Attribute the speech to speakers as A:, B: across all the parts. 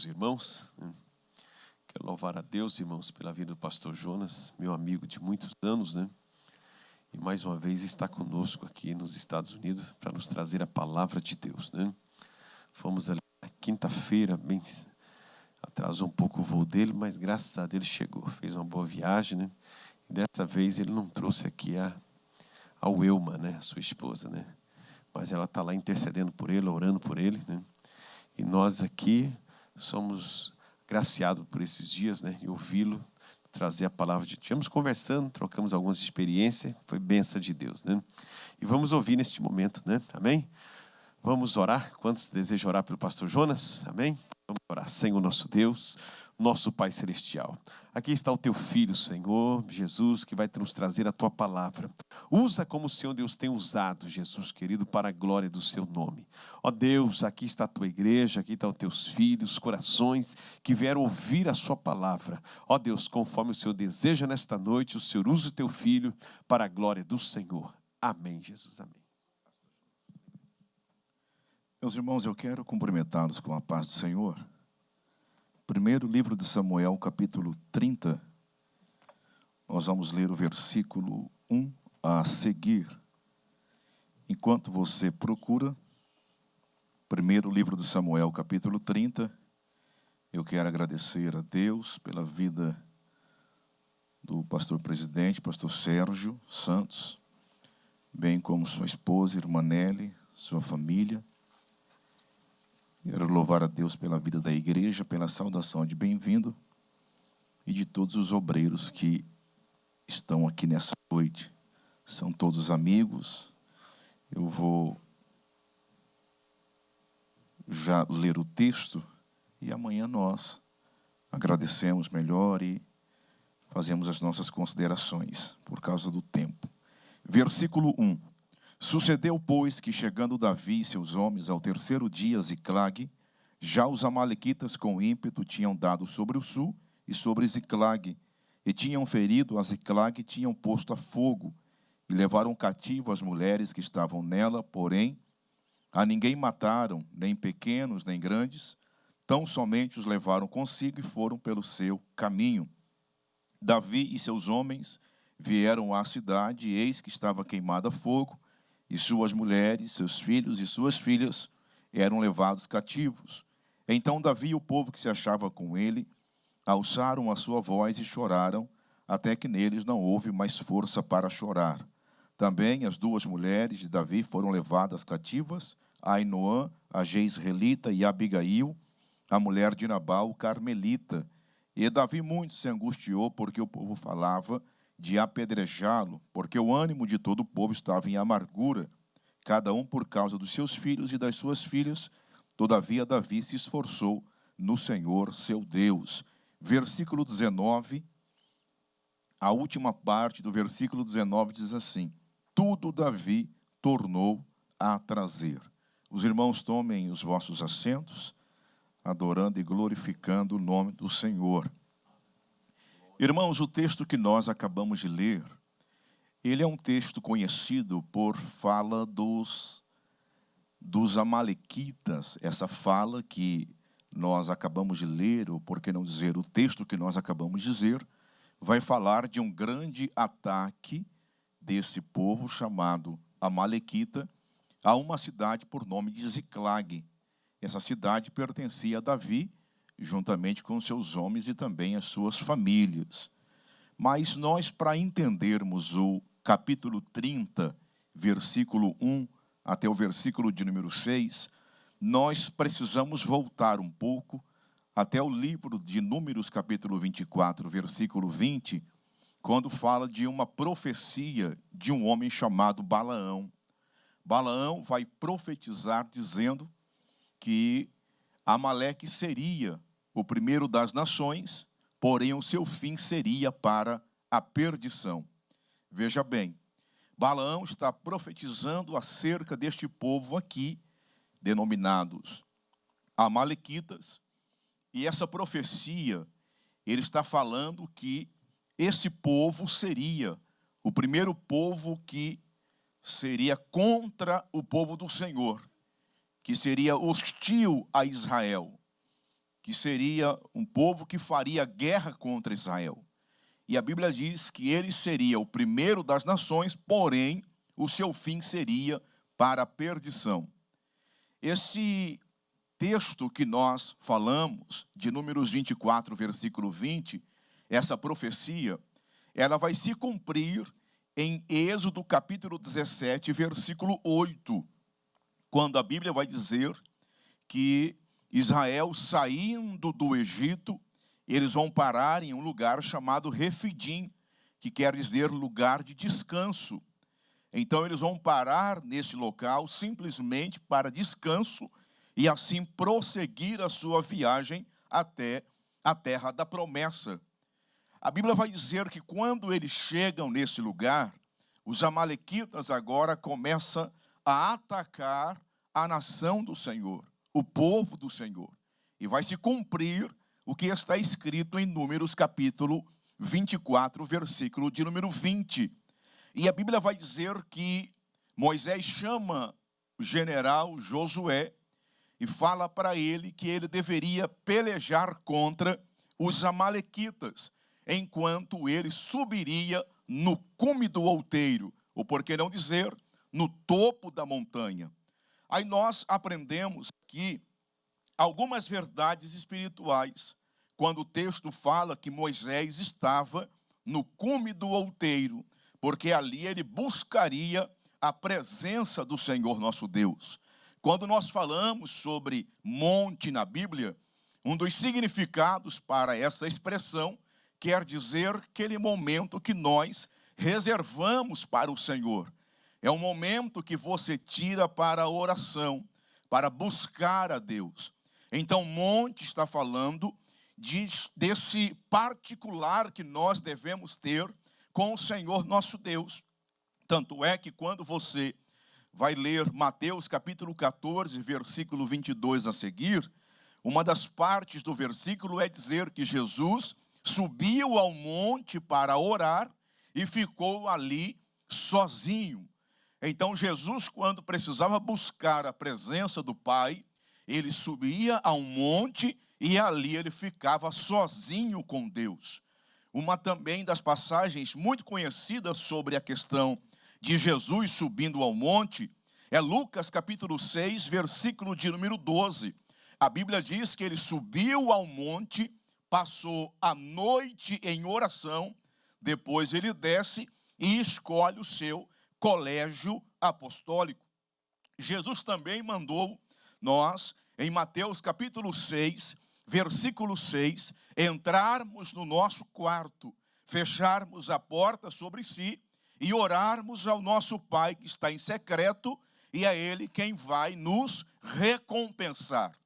A: Irmãos, quero louvar a Deus, irmãos, pela vida do pastor Jonas, meu amigo de muitos anos, E mais uma vez está conosco aqui nos Estados Unidos para nos trazer a palavra de Deus, Fomos ali na quinta-feira, bem, atrasou um pouco o voo dele, mas graças a Deus chegou, fez uma boa viagem, E dessa vez ele não trouxe aqui a Wilma, a sua esposa, Mas ela está lá intercedendo por ele, orando por ele, E nós aqui somos graciados por esses dias, E ouvi-lo trazer a palavra de Deus. Estivemos conversando, trocamos algumas experiências, foi bênção de Deus, E vamos ouvir neste momento, Amém? Vamos orar. Quantos desejam orar pelo pastor Jonas? Amém? Vamos orar. Senhor nosso Deus, nosso Pai Celestial. Aqui está o teu Filho, Senhor, Jesus, que vai nos trazer a tua palavra. Usa como o Senhor Deus tem usado, Jesus querido, para a glória do seu nome. Ó Deus, aqui está a tua igreja, aqui estão os teus filhos, corações que vieram ouvir a sua palavra. Ó Deus, conforme o Senhor deseja nesta noite, o Senhor usa o teu Filho para a glória do Senhor. Amém, Jesus, amém.
B: Meus irmãos, eu quero cumprimentá-los com a paz do Senhor. Primeiro livro de Samuel, capítulo 30. Nós vamos ler o versículo 1 a seguir. Enquanto você procura, primeiro livro de Samuel, capítulo 30, eu quero agradecer a Deus pela vida do pastor presidente, pastor Sérgio Santos, bem como sua esposa, irmã Nelly, sua família. Quero louvar a Deus pela vida da igreja, pela saudação de bem-vindo e de todos os obreiros que estão aqui nessa noite. São todos amigos. Eu vou já ler o texto e amanhã nós agradecemos melhor e fazemos as nossas considerações por causa do tempo. Versículo 1. Sucedeu, pois, que chegando Davi e seus homens ao terceiro dia a Ziclague, já os amalequitas com ímpeto tinham dado sobre o sul e sobre Ziclague, e tinham ferido a Ziclague e tinham posto a fogo, e levaram cativo as mulheres que estavam nela, porém, a ninguém mataram, nem pequenos, nem grandes, tão somente os levaram consigo e foram pelo seu caminho. Davi e seus homens vieram à cidade, e eis que estava queimada a fogo, e suas mulheres, seus filhos e suas filhas eram levados cativos. Então Davi e o povo que se achava com ele alçaram a sua voz e choraram, até que neles não houve mais força para chorar. Também as duas mulheres de Davi foram levadas cativas, Ainoã, a jezreelita, e Abigail, a mulher de Nabal, o carmelita. E Davi muito se angustiou, porque o povo falava de apedrejá-lo, porque o ânimo de todo o povo estava em amargura, cada um por causa dos seus filhos e das suas filhas. Todavia Davi se esforçou no Senhor seu Deus. Versículo 19, a última parte do versículo 19 diz assim: tudo Davi tornou a trazer. Os irmãos tomem os vossos assentos, adorando e glorificando o nome do Senhor. Irmãos, o texto que nós acabamos de ler, ele é um texto conhecido por fala dos amalequitas. Essa fala que nós acabamos de ler, ou por que não dizer, o texto que nós acabamos de dizer, vai falar de um grande ataque desse povo chamado amalequita a uma cidade por nome de Ziclague. Essa cidade pertencia a Davi, juntamente com seus homens e também as suas famílias. Mas nós, para entendermos o capítulo 30, versículo 1 até o versículo de número 6, nós precisamos voltar um pouco até o livro de Números, capítulo 24, versículo 20, quando fala de uma profecia de um homem chamado Balaão. Balaão vai profetizar dizendo que Amaleque seria o primeiro das nações, porém o seu fim seria para a perdição. Veja bem, Balaão está profetizando acerca deste povo aqui, denominados amalequitas, e essa profecia, ele está falando que esse povo seria o primeiro povo que seria contra o povo do Senhor, que seria hostil a Israel, que seria um povo que faria guerra contra Israel. E a Bíblia diz que ele seria o primeiro das nações, porém, o seu fim seria para a perdição. Esse texto que nós falamos, de Números 24, versículo 20, essa profecia, ela vai se cumprir em Êxodo capítulo 17, versículo 8, quando a Bíblia vai dizer que Israel, saindo do Egito, eles vão parar em um lugar chamado Refidim, que quer dizer lugar de descanso. Então eles vão parar nesse local simplesmente para descanso e assim prosseguir a sua viagem até a terra da promessa. A Bíblia vai dizer que quando eles chegam nesse lugar, os amalequitas agora começam a atacar a nação do Senhor, o povo do Senhor. E vai se cumprir o que está escrito em Números capítulo 24, versículo de número 20. E a Bíblia vai dizer que Moisés chama o general Josué e fala para ele que ele deveria pelejar contra os amalequitas, enquanto ele subiria no cume do outeiro, ou por que não dizer, no topo da montanha. Aí nós aprendemos aqui algumas verdades espirituais, quando o texto fala que Moisés estava no cume do outeiro, porque ali ele buscaria a presença do Senhor nosso Deus. Quando nós falamos sobre monte na Bíblia, um dos significados para essa expressão quer dizer aquele momento que nós reservamos para o Senhor. É um momento que você tira para a oração, para buscar a Deus. Então, monte está falando desse particular que nós devemos ter com o Senhor nosso Deus. Tanto é que quando você vai ler Mateus capítulo 14, versículo 22 a seguir, uma das partes do versículo é dizer que Jesus subiu ao monte para orar e ficou ali sozinho. Então Jesus, quando precisava buscar a presença do Pai, ele subia a um monte e ali ele ficava sozinho com Deus. Uma também das passagens muito conhecidas sobre a questão de Jesus subindo ao monte é Lucas capítulo 6, versículo de número 12. A Bíblia diz que ele subiu ao monte, passou a noite em oração, depois ele desce e escolhe o seu colégio apostólico. Jesus também mandou nós, em Mateus capítulo 6, versículo 6, entrarmos no nosso quarto, fecharmos a porta sobre si e orarmos ao nosso Pai que está em secreto, e é Ele quem vai nos recompensar.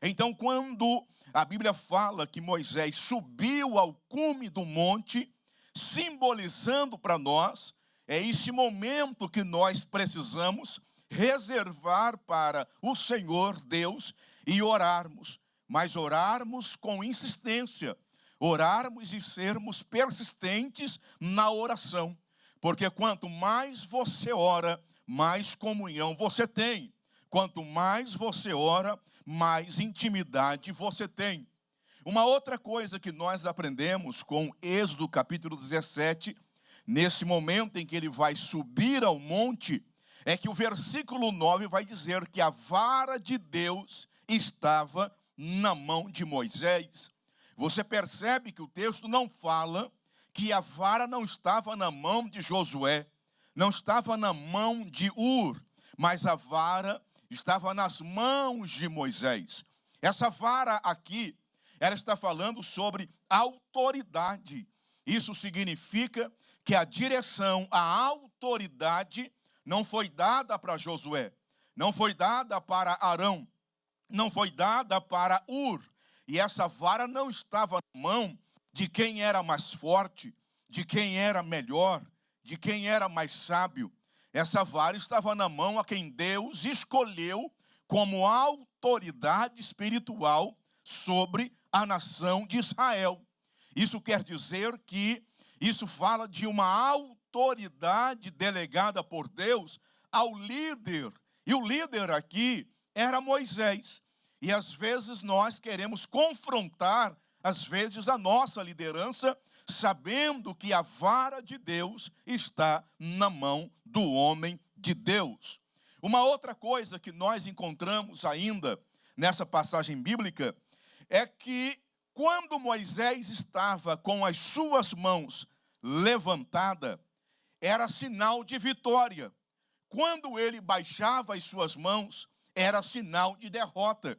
B: Então, quando a Bíblia fala que Moisés subiu ao cume do monte, simbolizando para nós, é esse momento que nós precisamos reservar para o Senhor Deus e orarmos, mas orarmos com insistência, orarmos e sermos persistentes na oração, porque quanto mais você ora, mais comunhão você tem. Quanto mais você ora, mais intimidade você tem. Uma outra coisa que nós aprendemos com Êxodo capítulo 17, nesse momento em que ele vai subir ao monte, é que o versículo 9 vai dizer que a vara de Deus estava na mão de Moisés. Você percebe que o texto não fala que a vara não estava na mão de Josué, não estava na mão de Ur, mas a vara estava nas mãos de Moisés. Essa vara aqui, ela está falando sobre autoridade. Isso significa que a direção, a autoridade não foi dada para Josué, não foi dada para Arão, não foi dada para Ur. E essa vara não estava na mão de quem era mais forte, de quem era melhor, de quem era mais sábio. Essa vara estava na mão a quem Deus escolheu como autoridade espiritual sobre a nação de Israel. Isso quer dizer que isso fala de uma autoridade delegada por Deus ao líder. E o líder aqui era Moisés. E às vezes nós queremos confrontar, às vezes, a nossa liderança, sabendo que a vara de Deus está na mão do homem de Deus. Uma outra coisa que nós encontramos ainda nessa passagem bíblica é que quando Moisés estava com as suas mãos levantadas, era sinal de vitória. Quando ele baixava as suas mãos, era sinal de derrota.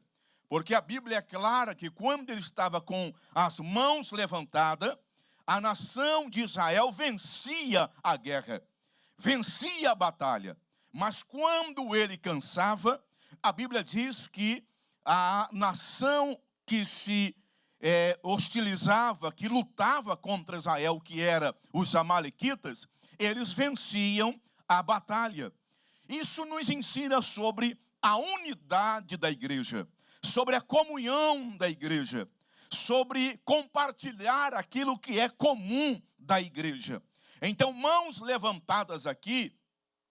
B: Porque a Bíblia é clara que quando ele estava com as mãos levantadas, a nação de Israel vencia a guerra, vencia a batalha. Mas quando ele cansava, a Bíblia diz que a nação que se hostilizava, que lutava contra Israel, que era os amalequitas, eles venciam a batalha. Isso nos ensina sobre a unidade da igreja, sobre a comunhão da igreja, sobre compartilhar aquilo que é comum da igreja. Então, mãos levantadas aqui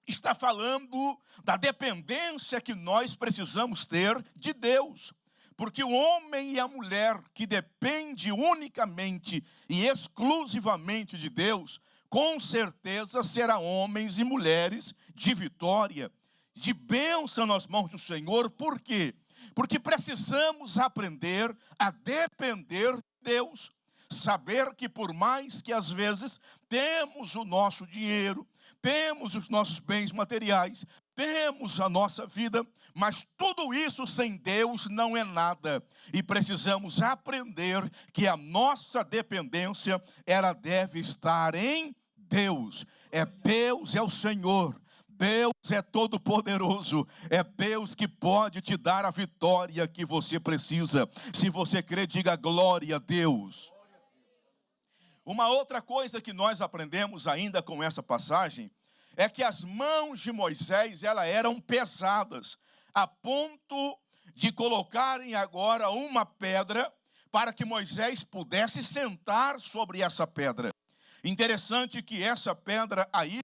B: está falando da dependência que nós precisamos ter de Deus. Porque o homem e a mulher que depende unicamente e exclusivamente de Deus, com certeza serão homens e mulheres de vitória, de bênção nas mãos do Senhor. Por quê? Porque precisamos aprender a depender de Deus. Saber que por mais que às vezes temos o nosso dinheiro, temos os nossos bens materiais, temos a nossa vida, mas tudo isso sem Deus não é nada. E precisamos aprender que a nossa dependência, ela deve estar em Deus. Deus é o Senhor. Deus é todo-poderoso, é Deus que pode te dar a vitória que você precisa. Se você crê, diga glória a Deus. Uma outra coisa que nós aprendemos ainda com essa passagem é que as mãos de Moisés, elas eram pesadas, a ponto de colocarem agora uma pedra para que Moisés pudesse sentar sobre essa pedra. Interessante que essa pedra aí,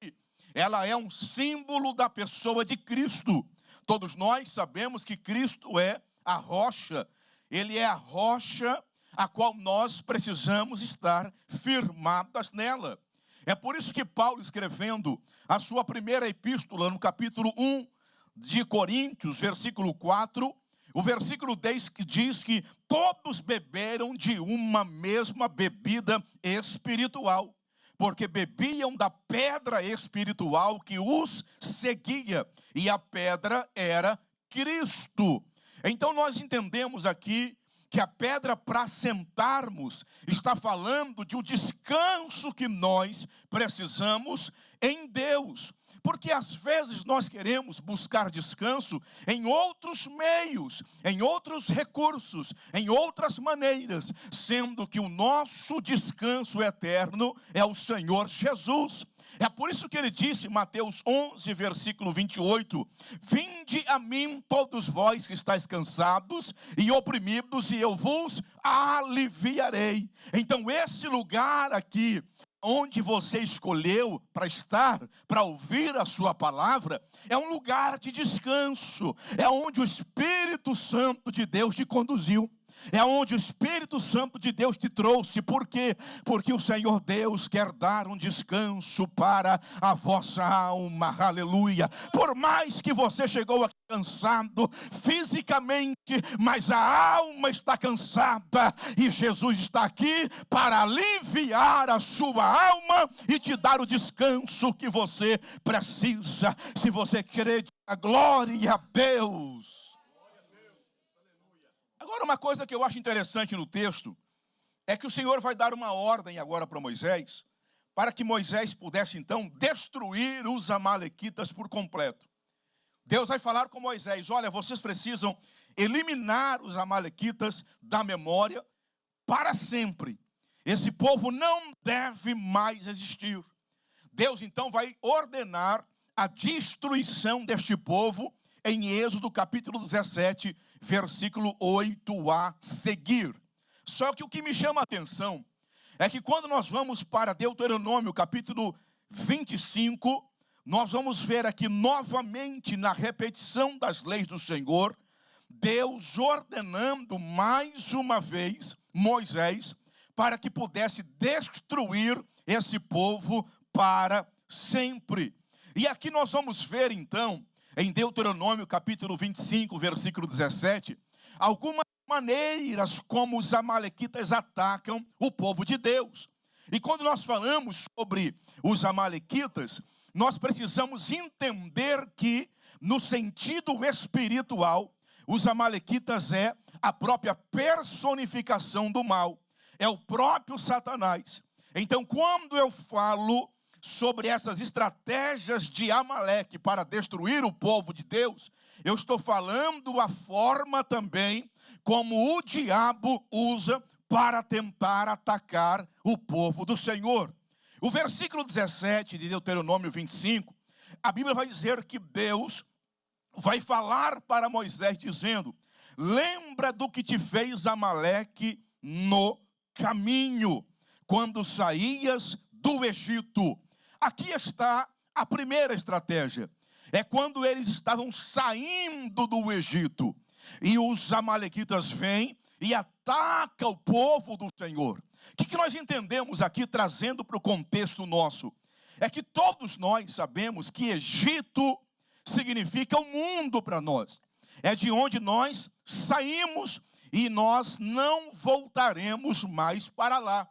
B: ela é um símbolo da pessoa de Cristo. Todos nós sabemos que Cristo é a rocha. Ele é a rocha a qual nós precisamos estar firmadas nela. É por isso que Paulo, escrevendo a sua primeira epístola, no capítulo 1 de Coríntios, versículo 4, o versículo 10 que diz que todos beberam de uma mesma bebida espiritual, porque bebiam da pedra espiritual que os seguia, e a pedra era Cristo. Então nós entendemos aqui que a pedra para sentarmos está falando de um descanso que nós precisamos em Deus. Porque às vezes nós queremos buscar descanso em outros meios, em outros recursos, em outras maneiras, sendo que o nosso descanso eterno é o Senhor Jesus. É por isso que ele disse, Mateus 11, versículo 28, vinde a mim todos vós que estáis cansados e oprimidos, e eu vos aliviarei. Então esse lugar aqui, onde você escolheu para estar, para ouvir a sua palavra, é um lugar de descanso, é onde o Espírito Santo de Deus te conduziu. É onde o Espírito Santo de Deus te trouxe. Por quê? Porque o Senhor Deus quer dar um descanso para a vossa alma. Aleluia. Por mais que você chegou aqui cansado fisicamente, mas a alma está cansada, e Jesus está aqui para aliviar a sua alma e te dar o descanso que você precisa. Se você crê, diga glória a Deus. Agora, uma coisa que eu acho interessante no texto é que o Senhor vai dar uma ordem agora para Moisés, para que Moisés pudesse então destruir os amalequitas por completo. Deus vai falar com Moisés: olha, vocês precisam eliminar os amalequitas da memória para sempre. Esse povo não deve mais existir. Deus então vai ordenar a destruição deste povo em Êxodo capítulo 17, versículo 8 a seguir. Só que o que me chama a atenção é que quando nós vamos para Deuteronômio capítulo 25, nós vamos ver aqui novamente na repetição das leis do Senhor, Deus ordenando mais uma vez Moisés para que pudesse destruir esse povo para sempre. E aqui nós vamos ver então, em Deuteronômio capítulo 25, versículo 17, algumas maneiras como os amalequitas atacam o povo de Deus. E quando nós falamos sobre os amalequitas, nós precisamos entender que, no sentido espiritual, os amalequitas é a própria personificação do mal. É o próprio Satanás. Então, quando eu falo sobre essas estratégias de Amaleque para destruir o povo de Deus, eu estou falando a forma também como o diabo usa para tentar atacar o povo do Senhor. O versículo 17 de Deuteronômio 25, a Bíblia vai dizer que Deus vai falar para Moisés dizendo: lembra do que te fez Amaleque no caminho, quando saías do Egito. Aqui está a primeira estratégia. É quando eles estavam saindo do Egito. E os amalequitas vêm e atacam o povo do Senhor. O que nós entendemos aqui, trazendo para o contexto nosso? É que todos nós sabemos que Egito significa o mundo para nós. É de onde nós saímos e nós não voltaremos mais para lá.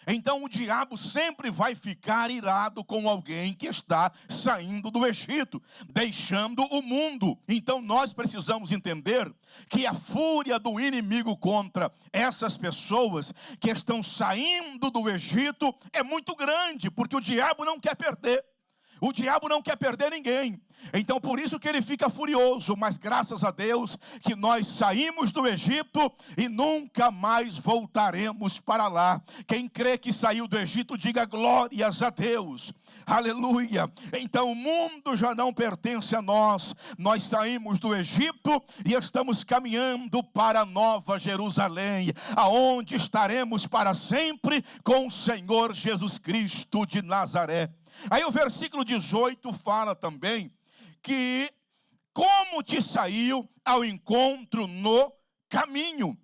B: Então o diabo sempre vai ficar irado com alguém que está saindo do Egito, deixando o mundo. Então nós precisamos entender que a fúria do inimigo contra essas pessoas que estão saindo do Egito é muito grande, porque o diabo não quer perder. O diabo não quer perder ninguém. Então por isso que ele fica furioso. Mas graças a Deus que nós saímos do Egito e nunca mais voltaremos para lá. Quem crê que saiu do Egito, diga glórias a Deus. Aleluia. Então o mundo já não pertence a nós. Nós saímos do Egito e estamos caminhando para Nova Jerusalém, aonde estaremos para sempre com o Senhor Jesus Cristo de Nazaré. Aí o versículo 18 fala também que como te saiu ao encontro no caminho.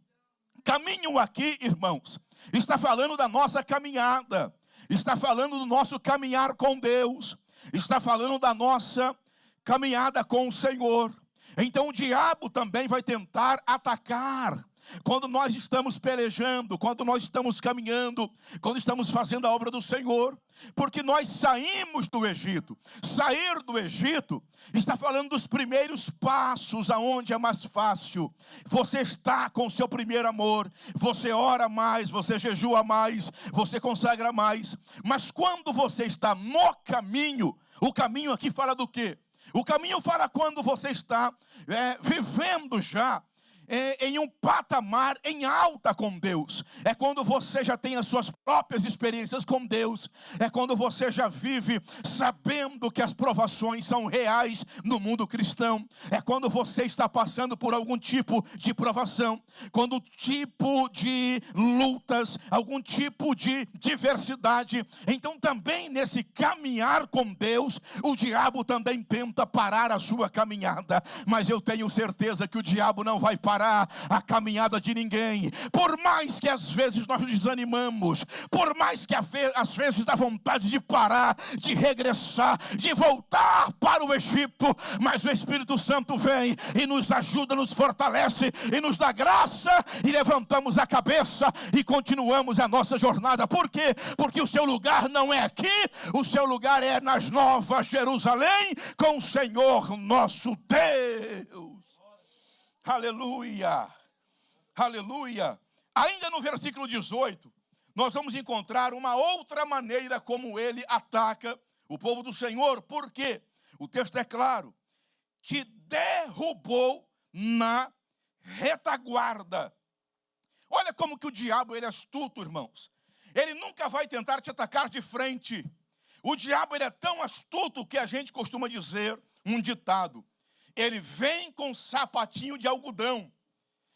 B: Caminho aqui, irmãos, está falando da nossa caminhada, está falando do nosso caminhar com Deus, está falando da nossa caminhada com o Senhor. Então o diabo também vai tentar atacar quando nós estamos pelejando, quando nós estamos caminhando, quando estamos fazendo a obra do Senhor, porque nós saímos do Egito. Sair do Egito está falando dos primeiros passos, aonde é mais fácil. Você está com o seu primeiro amor, você ora mais, você jejua mais, você consagra mais. Mas quando você está no caminho, o caminho aqui fala do quê? O caminho fala quando você está vivendo já em um patamar em alta com Deus. É quando você já tem as suas próprias experiências com Deus. É quando você já vive sabendo que as provações são reais no mundo cristão. É quando você está passando por algum tipo de provação, quando tipo de lutas, algum tipo de diversidade. Então também nesse caminhar com Deus, o diabo também tenta parar a sua caminhada. Mas eu tenho certeza que o diabo não vai parar a caminhada de ninguém. Por mais que às vezes nós desanimamos, por mais que às vezes dá vontade de parar, de regressar, de voltar para o Egito, mas o Espírito Santo vem e nos ajuda, nos fortalece e nos dá graça, e levantamos a cabeça e continuamos a nossa jornada. Por quê? Porque o seu lugar não é aqui, o seu lugar é nas Novas Jerusalém com o Senhor nosso Deus. Aleluia, aleluia. Ainda no versículo 18, nós vamos encontrar uma outra maneira como ele ataca o povo do Senhor. Por quê? O texto é claro: te derrubou na retaguarda. Olha como que o diabo ele é astuto, irmãos. Ele nunca vai tentar te atacar de frente. O diabo ele é tão astuto que a gente costuma dizer um ditado: ele vem com sapatinho de algodão.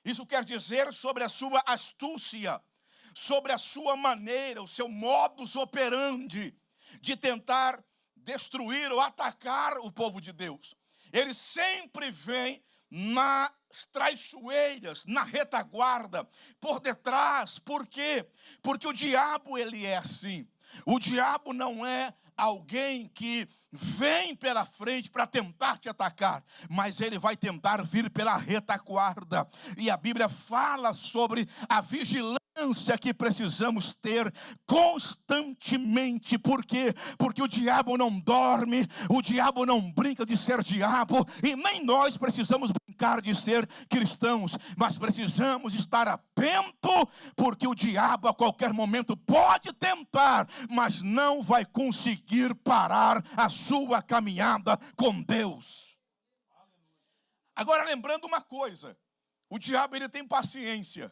B: Isso quer dizer sobre a sua astúcia, sobre a sua maneira, o seu modus operandi de tentar destruir ou atacar o povo de Deus. Ele sempre vem na traiçoeiras, na retaguarda, por detrás. Por quê? Porque o diabo, ele é assim. O diabo não é alguém que vem pela frente para tentar te atacar, mas ele vai tentar vir pela retaguarda. E a Bíblia fala sobre a vigilância que precisamos ter constantemente. Por quê? Porque o diabo não dorme, o diabo não brinca de ser diabo, e nem nós precisamos brincar de ser cristãos, mas precisamos estar atento, porque o diabo a qualquer momento pode tentar, mas não vai conseguir parar a sua caminhada com Deus. Agora, lembrando uma coisa, o diabo, ele tem paciência.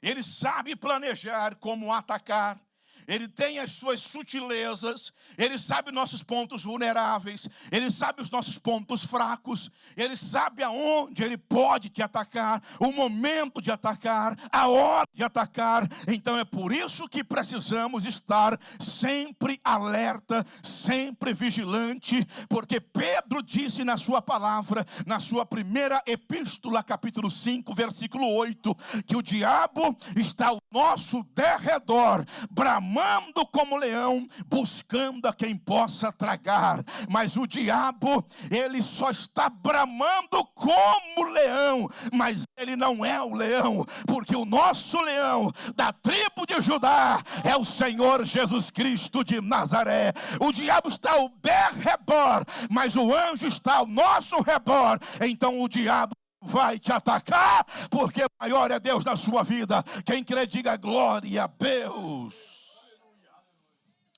B: Ele sabe planejar como atacar. Ele tem as suas sutilezas. Ele sabe nossos pontos vulneráveis. Ele sabe os nossos pontos fracos. Ele sabe aonde ele pode te atacar, o momento de atacar, a hora de atacar. Então é por isso que precisamos estar sempre alerta, sempre vigilante, porque Pedro disse na sua palavra, na sua primeira epístola, capítulo 5, versículo 8, que o diabo está ao nosso derredor, bramando como leão, buscando a quem possa tragar. Mas o diabo, ele só está bramando como leão, mas ele não é o leão, porque o nosso leão da tribo de Judá é o Senhor Jesus Cristo de Nazaré. O diabo está ao derredor, mas o anjo está ao nosso redor. Então o diabo vai te atacar, porque maior é Deus na sua vida. Quem crê, diga glória a Deus.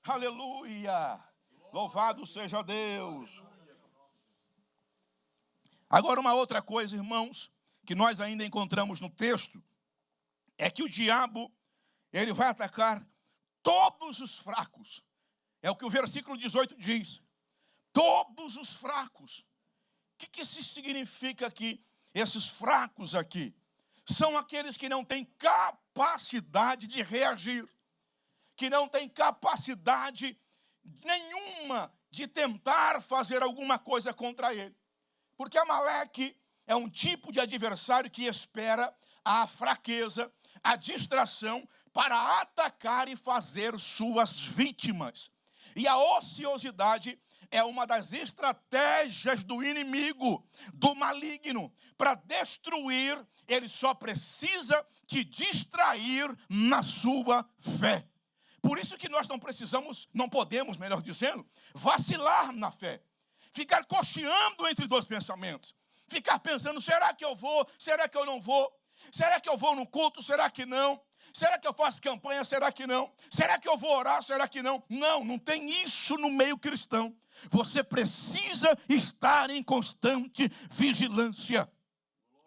B: Aleluia. Louvado seja Deus. Agora, uma outra coisa, irmãos, que nós ainda encontramos no texto, é que o diabo, ele vai atacar todos os fracos. É o que o versículo 18 diz. Todos os fracos. O que isso significa aqui? Esses fracos aqui são aqueles que não têm capacidade de reagir, que não têm capacidade nenhuma de tentar fazer alguma coisa contra ele. Porque Amaleque é um tipo de adversário que espera a fraqueza, a distração para atacar e fazer suas vítimas. E a ociosidade é uma das estratégias do inimigo, do maligno. Para destruir, ele só precisa te distrair na sua fé. Por isso que nós não podemos, melhor dizendo, vacilar na fé. Ficar cocheando entre dois pensamentos. Ficar pensando, será que eu vou? Será que eu não vou? Será que eu vou no culto? Será que não? Será que eu faço campanha? Será que não? Será que eu vou orar? Será que não? Não tem isso no meio cristão. Você precisa estar em constante vigilância.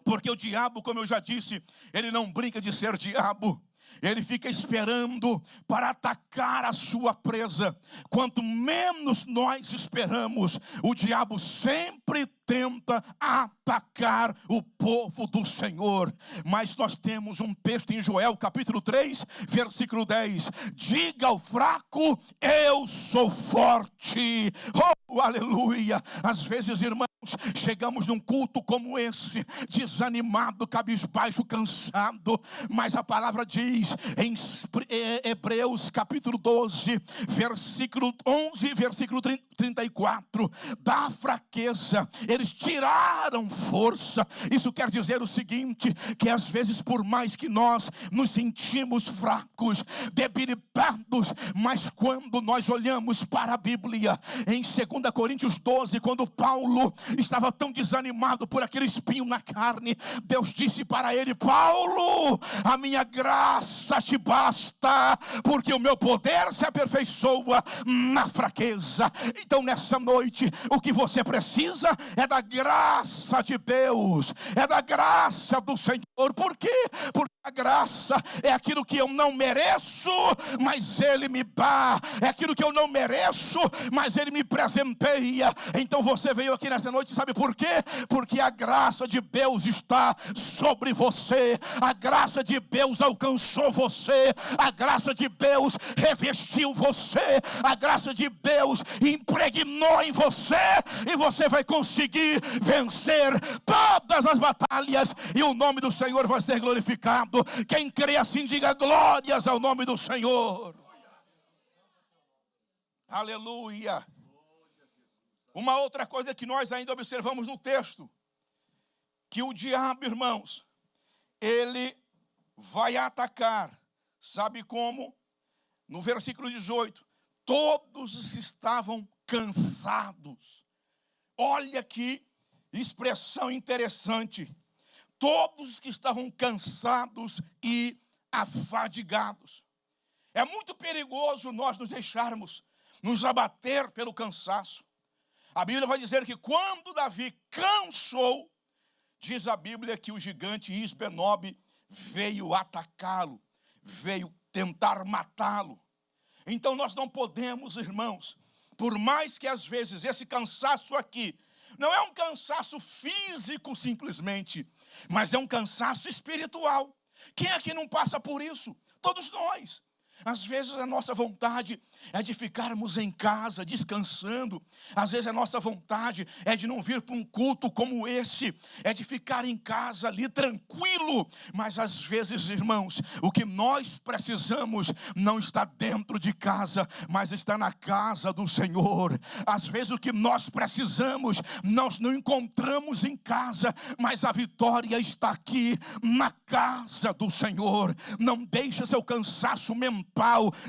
B: Porque o diabo, como eu já disse, ele não brinca de ser diabo. Ele fica esperando para atacar a sua presa. Quanto menos nós esperamos, o diabo sempre tenta atacar o povo do Senhor. Mas nós temos um texto em Joel, capítulo 3, versículo 10. Diga ao fraco, eu sou forte. Oh, aleluia. Às vezes, irmãos, chegamos num culto como esse, desanimado, cabisbaixo, cansado. Mas a palavra diz em Hebreus, capítulo 12, versículo 11, versículo 34. Da fraqueza eles tiraram força. Isso quer dizer o seguinte, que às vezes, por mais que nós nos sentimos fracos, debilitados, mas quando nós olhamos para a Bíblia, em 2 Coríntios 12, quando Paulo estava tão desanimado por aquele espinho na carne, Deus disse para ele: Paulo, a minha graça te basta, porque o meu poder se aperfeiçoa na fraqueza. Então, nessa noite, o que você precisa é da graça de Deus, é da graça do Senhor. Por quê? Porque a graça é aquilo que eu não mereço, mas Ele me dá. É aquilo que eu não mereço, mas Ele me presenteia. Então você veio aqui nessa noite, sabe por quê? Porque a graça de Deus está sobre você. A graça de Deus alcançou você. A graça de Deus revestiu você. A graça de Deus impediu impregnou em você, e você vai conseguir vencer todas as batalhas, e o nome do Senhor vai ser glorificado. Quem crê assim, diga glórias ao nome do Senhor. Aleluia. Uma outra coisa que nós ainda observamos no texto, que o diabo, irmãos, ele vai atacar. Sabe como? No versículo 18, todos estavam cansados. Olha que expressão interessante. Todos que estavam cansados e afadigados. É muito perigoso nós nos deixarmos nos abater pelo cansaço. A Bíblia vai dizer que quando Davi cansou, diz a Bíblia que o gigante Isbenob veio atacá-lo, veio tentar matá-lo. Então nós não podemos, irmãos, por mais que às vezes esse cansaço aqui não é um cansaço físico simplesmente, mas é um cansaço espiritual. Quem aqui não passa por isso? Todos nós. Às vezes a nossa vontade é de ficarmos em casa descansando. Às vezes a nossa vontade é de não vir para um culto como esse. É de ficar em casa ali tranquilo. Mas às vezes, irmãos, o que nós precisamos não está dentro de casa, mas está na casa do Senhor. Às vezes o que nós precisamos nós não encontramos em casa, mas a vitória está aqui na casa do Senhor. Não deixe seu cansaço mental,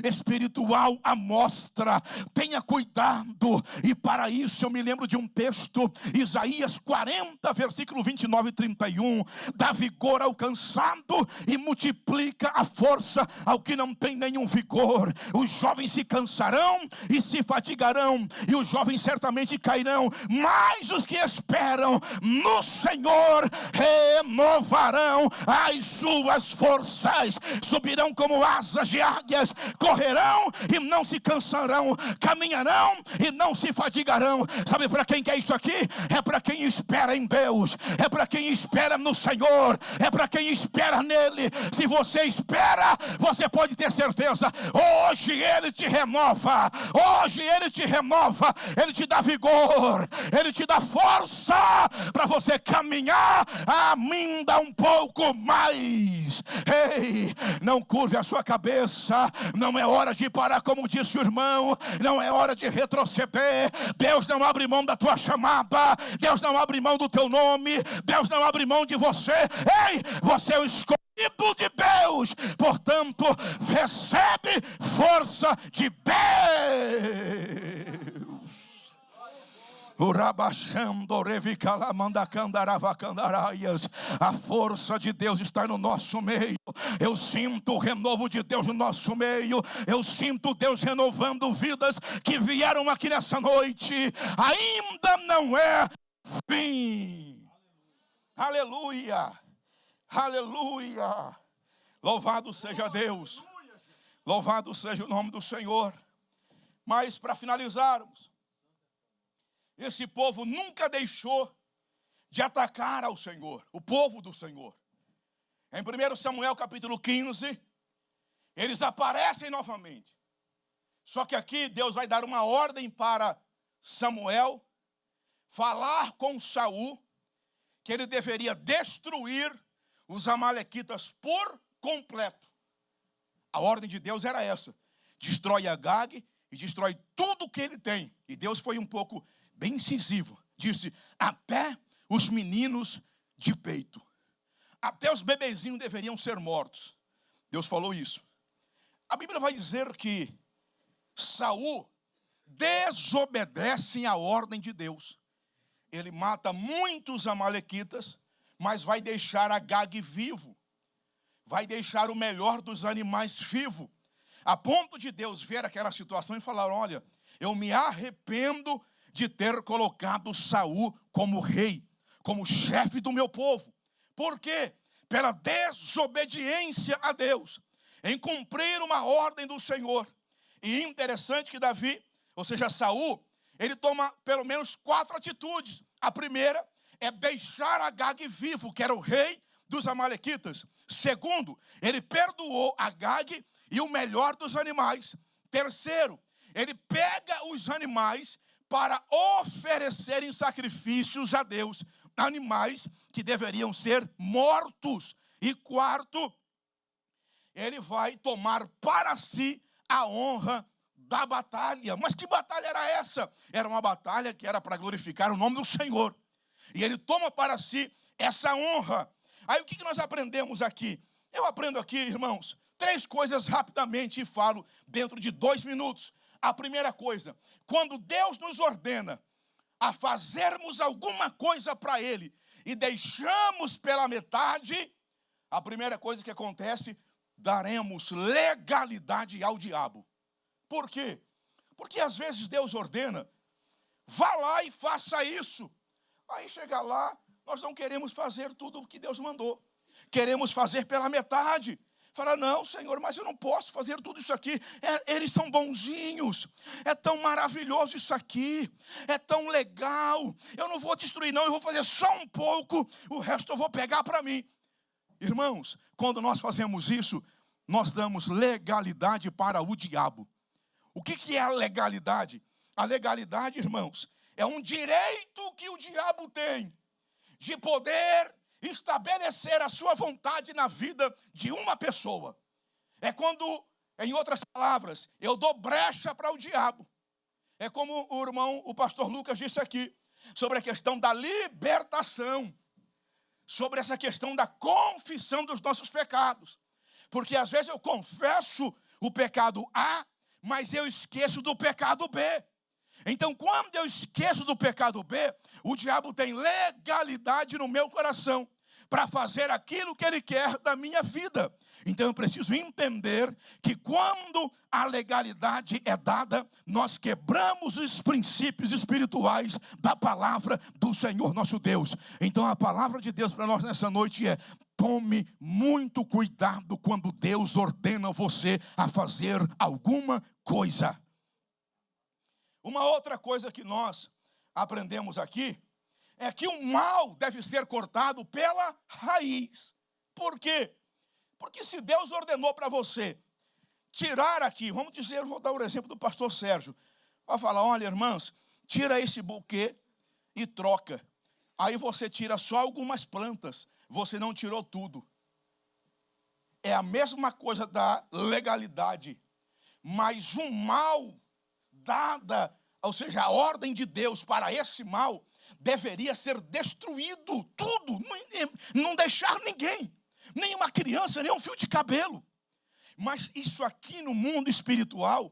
B: espiritual à mostra. Tenha cuidado. E para isso eu me lembro de um texto, Isaías 40, versículo 29 e 31. Dá vigor ao cansado e multiplica a força ao que não tem nenhum vigor. Os jovens se cansarão e se fatigarão, e os jovens certamente cairão, mas os que esperam no Senhor renovarão as suas forças, subirão como asas de águia, correrão e não se cansarão, caminharão e não se fatigarão. Sabe para quem que é isso aqui? É para quem espera em Deus, é para quem espera no Senhor, é para quem espera nele. Se você espera, você pode ter certeza, hoje ele te renova, hoje ele te renova, ele te dá vigor, ele te dá força para você caminhar ainda um pouco mais. Ei, não curve a sua cabeça, não é hora de parar, como disse o irmão, não é hora de retroceder. Deus não abre mão da tua chamada, Deus não abre mão do teu nome, Deus não abre mão de você. Ei, você é o escolhido de Deus, portanto, recebe força de Deus. A força de Deus está no nosso meio. Eu sinto o renovo de Deus no nosso meio. Eu sinto Deus renovando vidas que vieram aqui nessa noite. Ainda não é fim. Aleluia, aleluia. Louvado seja Deus, louvado seja o nome do Senhor. Mas para finalizarmos, esse povo nunca deixou de atacar ao Senhor, o povo do Senhor. Em 1 Samuel capítulo 15, eles aparecem novamente. Só que aqui Deus vai dar uma ordem para Samuel falar com Saul que ele deveria destruir os amalequitas por completo. A ordem de Deus era essa: destrói Agag e destrói tudo o que ele tem. E Deus foi um pouco bem incisivo, disse: até os meninos de peito, até os bebezinhos deveriam ser mortos. Deus falou isso. A Bíblia vai dizer que Saul desobedece à ordem de Deus. Ele mata muitos amalequitas, mas vai deixar Agag vivo, vai deixar o melhor dos animais vivo, a ponto de Deus ver aquela situação e falar: olha, eu me arrependo de ter colocado Saul como rei, como chefe do meu povo. Por quê? Pela desobediência a Deus, em cumprir uma ordem do Senhor. E interessante que Davi, ou seja, Saul, ele toma pelo menos 4 atitudes. A primeira é deixar Agag vivo, que era o rei dos amalequitas. Segundo, ele perdoou Agag e o melhor dos animais. Terceiro, ele pega os animais, para oferecerem sacrifícios a Deus, animais que deveriam ser mortos. E quarto, ele vai tomar para si a honra da batalha. Mas que batalha era essa? Era uma batalha que era para glorificar o nome do Senhor. E ele toma para si essa honra. Aí o que nós aprendemos aqui? Eu aprendo aqui, irmãos, 3 coisas rapidamente e falo dentro de 2 minutos. A primeira coisa, quando Deus nos ordena a fazermos alguma coisa para Ele e deixamos pela metade, a primeira coisa que acontece, daremos legalidade ao diabo. Por quê? Porque às vezes Deus ordena, vá lá e faça isso. Aí chega lá, nós não queremos fazer tudo o que Deus mandou. Queremos fazer pela metade. Fala, não, Senhor, mas eu não posso fazer tudo isso aqui. Eles são bonzinhos. É tão maravilhoso isso aqui. É tão legal. Eu não vou destruir, não. Eu vou fazer só um pouco. O resto eu vou pegar para mim. Irmãos, quando nós fazemos isso, nós damos legalidade para o diabo. O que é a legalidade? A legalidade, irmãos, é um direito que o diabo tem de poder estabelecer a sua vontade na vida de uma pessoa. É quando, em outras palavras, eu dou brecha para o diabo. É como o pastor Lucas disse aqui, sobre a questão da libertação, sobre essa questão da confissão dos nossos pecados. Porque às vezes eu confesso o pecado A, mas eu esqueço do pecado B. Então, quando eu esqueço do pecado B, o diabo tem legalidade no meu coração para fazer aquilo que ele quer da minha vida. Então, eu preciso entender que quando a legalidade é dada, nós quebramos os princípios espirituais da palavra do Senhor nosso Deus. Então, a palavra de Deus para nós nessa noite é: tome muito cuidado quando Deus ordena você a fazer alguma coisa. Uma outra coisa que nós aprendemos aqui é que o mal deve ser cortado pela raiz. Por quê? Porque se Deus ordenou para você tirar aqui, vamos dizer, vou dar o exemplo do pastor Sérgio, vai falar, olha, irmãs, tira esse buquê e troca. Aí você tira só algumas plantas, você não tirou tudo. É a mesma coisa da legalidade, mas um mal dada, ou seja, a ordem de Deus para esse mal deveria ser destruído, tudo, não deixar ninguém, nem uma criança, nem um fio de cabelo. Mas isso aqui no mundo espiritual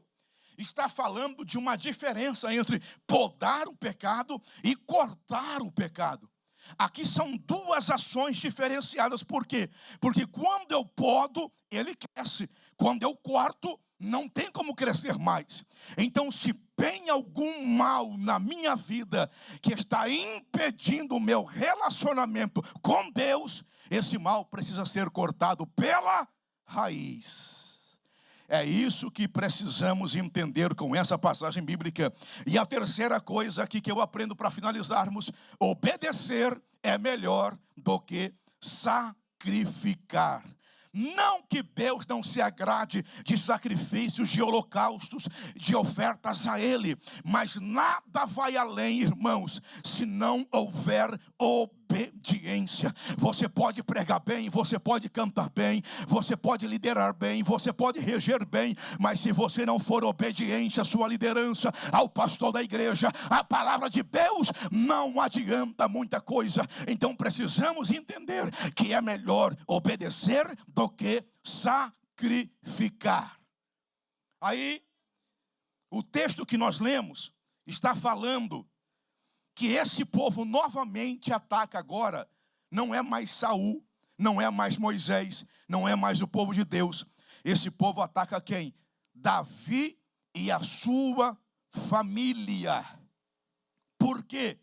B: está falando de uma diferença entre podar o pecado e cortar o pecado. Aqui são 2 ações diferenciadas. Por quê? Porque quando eu podo, ele cresce. Quando eu corto, não tem como crescer mais. Então, se tem algum mal na minha vida que está impedindo o meu relacionamento com Deus, esse mal precisa ser cortado pela raiz. É isso que precisamos entender com essa passagem bíblica. E a terceira coisa aqui que eu aprendo para finalizarmos: obedecer é melhor do que sacrificar. Não que Deus não se agrade de sacrifícios, de holocaustos, de ofertas a Ele, mas nada vai além, irmãos, se não houver obediência. Você pode pregar bem, você pode cantar bem, você pode liderar bem, você pode reger bem, mas se você não for obediente à sua liderança, ao pastor da igreja, à palavra de Deus, não adianta muita coisa. Então precisamos entender que é melhor obedecer do que sacrificar. Aí, o texto que nós lemos está falando que esse povo novamente ataca agora. Não é mais Saul, não é mais Moisés, não é mais o povo de Deus. Esse povo ataca quem? Davi e a sua família. Por quê?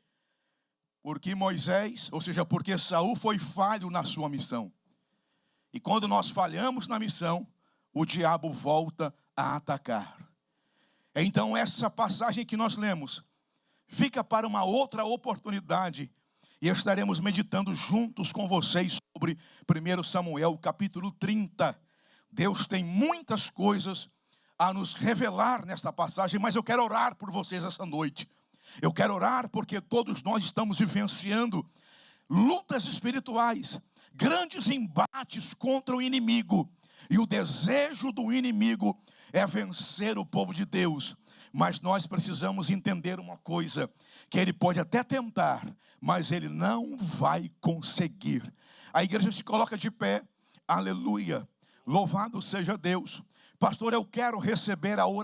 B: Porque Moisés, ou seja, porque Saul foi falho na sua missão. E quando nós falhamos na missão, o diabo volta a atacar. Então essa passagem que nós lemos fica para uma outra oportunidade, e estaremos meditando juntos com vocês sobre 1 Samuel capítulo 30. Deus tem muitas coisas a nos revelar nesta passagem, mas eu quero orar por vocês essa noite. Eu quero orar porque todos nós estamos vivenciando lutas espirituais, grandes embates contra o inimigo. E o desejo do inimigo é vencer o povo de Deus. Mas nós precisamos entender uma coisa, que ele pode até tentar, mas ele não vai conseguir. A igreja se coloca de pé, aleluia, louvado seja Deus. Pastor, eu quero receber a oração.